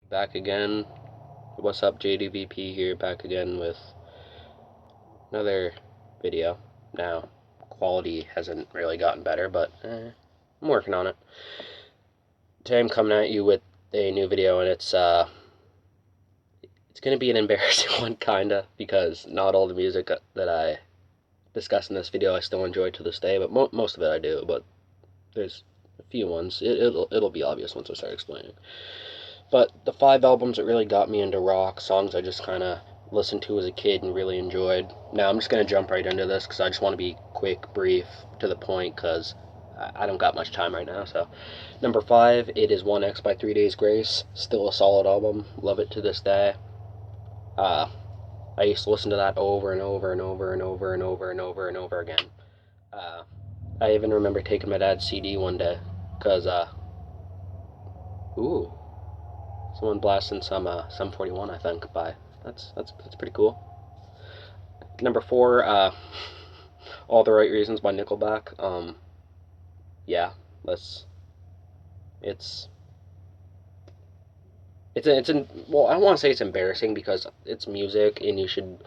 Back again. What's up, JDVP here, back again with another video. Now, quality hasn't really gotten better, but I'm working on it. Today I'm coming at you with a new video, and it's gonna be an embarrassing one, kinda, because not all the music that I discuss in this video I still enjoy to this day, but most of it I do, but there's a few ones. It'll be obvious once I start explaining. But the 5 albums that really got me into rock, songs I just kind of listened to as a kid and really enjoyed. Now I'm just going to jump right into this because I just want to be quick, brief, to the point because I don't got much time right now. So, number 5, it is 1X by 3 Days Grace. Still a solid album. Love it to this day. I used to listen to that over and over and over and over and over and over and over again. I even remember taking my dad's CD one day because, ooh, someone blasting some 41, I think. By that's pretty cool. Number 4, All the Right Reasons by Nickelback. Yeah, let's. It's well, I don't want to say it's embarrassing because it's music and you should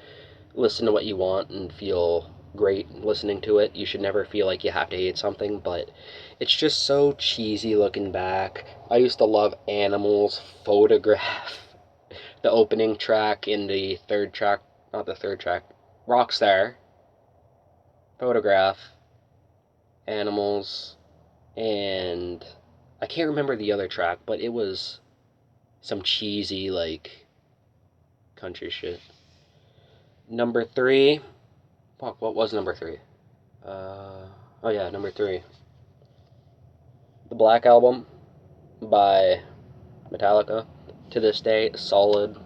listen to what you want and feel great listening to it. You should never feel like you have to hate something, but it's just so cheesy looking back. I used to love Animals, Photograph, the opening track in the third track, not the third track, Rockstar, Photograph, Animals, and I can't remember the other track, but it was some cheesy, like, country shit. Number 3, fuck, what was number 3? Oh yeah, number 3. The Black Album by Metallica. To this day, solid.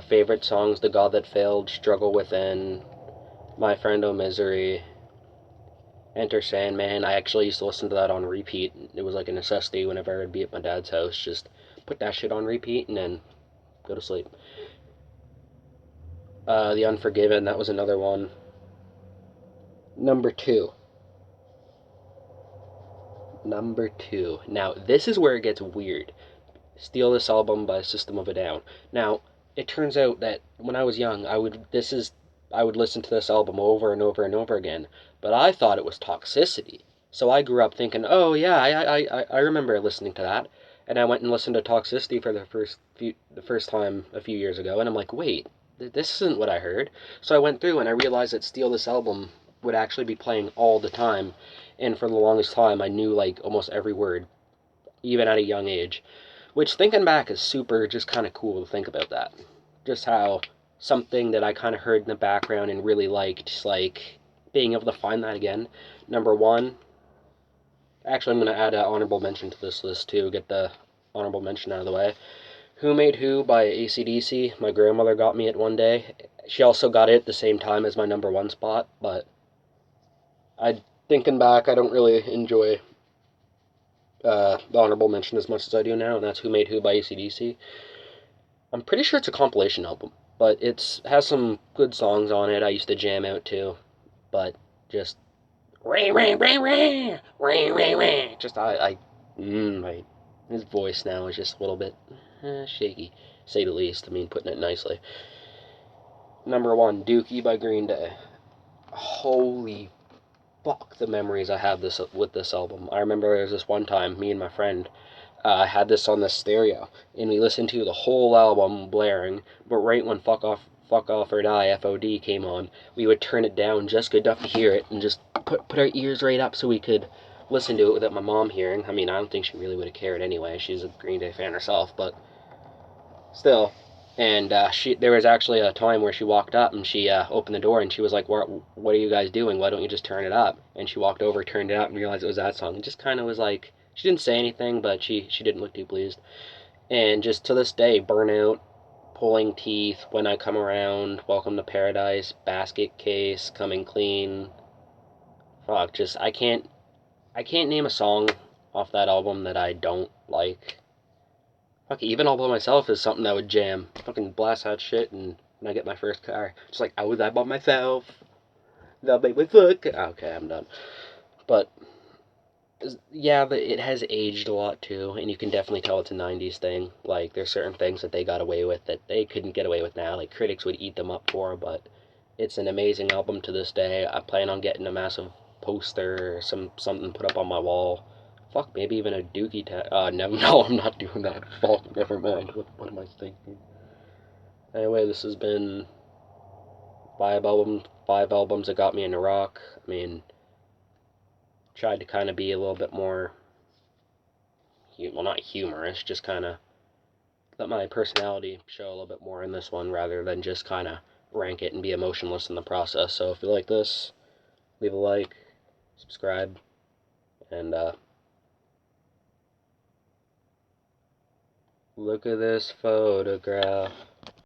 Favorite songs: The God That Failed, Struggle Within, My Friend Oh Misery, Enter Sandman. I actually used to listen to that on repeat. It was like a necessity whenever I'd be at my dad's house. Just put that shit on repeat and then go to sleep. The Unforgiven, that was another one. Number 2. Number 2. Now, this is where it gets weird. Steal This Album by System of a Down. Now, it turns out that when I was young, I would listen to this album over and over and over again, but I thought it was Toxicity. So I grew up thinking, oh yeah, I remember listening to that, and I went and listened to Toxicity for the first time a few years ago, and I'm like, wait, this isn't what I heard. So I went through and I realized that Steal This Album would actually be playing all the time, and for the longest time I knew like almost every word, even at a young age. Which, thinking back, is super just kind of cool to think about that. Just how something that I kind of heard in the background and really liked, just like being able to find that again. Number 1, actually, I'm going to add an honorable mention to this list too, get the honorable mention out of the way. Who Made Who by AC/DC. My grandmother got me it one day. She also got it at the same time as my number 1 spot, but thinking back, I don't really enjoy the honorable mention as much as I do now, and that's Who Made Who by AC/DC. I'm pretty sure it's a compilation album, but it has some good songs on it I used to jam out to, but just just my his voice now is just a little bit shaky, say the least. I mean, putting it nicely. Number 1, Dookie by Green Day. Holy fuck, the memories I have with this album. I remember there was this one time, me and my friend had this on the stereo, and we listened to the whole album blaring, but right when Fuck Off or Die, FOD, came on, we would turn it down just good enough to hear it, and just put our ears right up so we could listen to it without my mom hearing. I mean, I don't think she really would have cared anyway. She's a Green Day fan herself, but still. And there was actually a time where she walked up and she opened the door and she was like, what are you guys doing? Why don't you just turn it up? And she walked over, turned it up, and realized it was that song. It just kind of was like, she didn't say anything, but she didn't look too pleased. And just to this day, Burnout, Pulling Teeth, When I Come Around, Welcome to Paradise, Basket Case, Coming Clean. Fuck, just I can't name a song off that album that I don't like. Fuck, even All By Myself is something that would jam. Fucking blast that shit, and when I get my first car, just like, I was that by myself. That made me fuck. Okay, I'm done. But Yeah, but it has aged a lot too, and you can definitely tell it's a 90s thing. Like, there's certain things that they got away with that they couldn't get away with now. Like, critics would eat them up for, but it's an amazing album to this day. I plan on getting a massive poster or something put up on my wall. Fuck, maybe even a Dookie no, no, I'm not doing that. Fuck, never mind. What am I thinking? Anyway, this has been five albums that got me into rock. I mean, tried to kind of be a little bit more, well, not humorous, just kind of let my personality show a little bit more in this one rather than just kind of rank it and be emotionless in the process. So if you like this, leave a like, subscribe, and look at this photograph.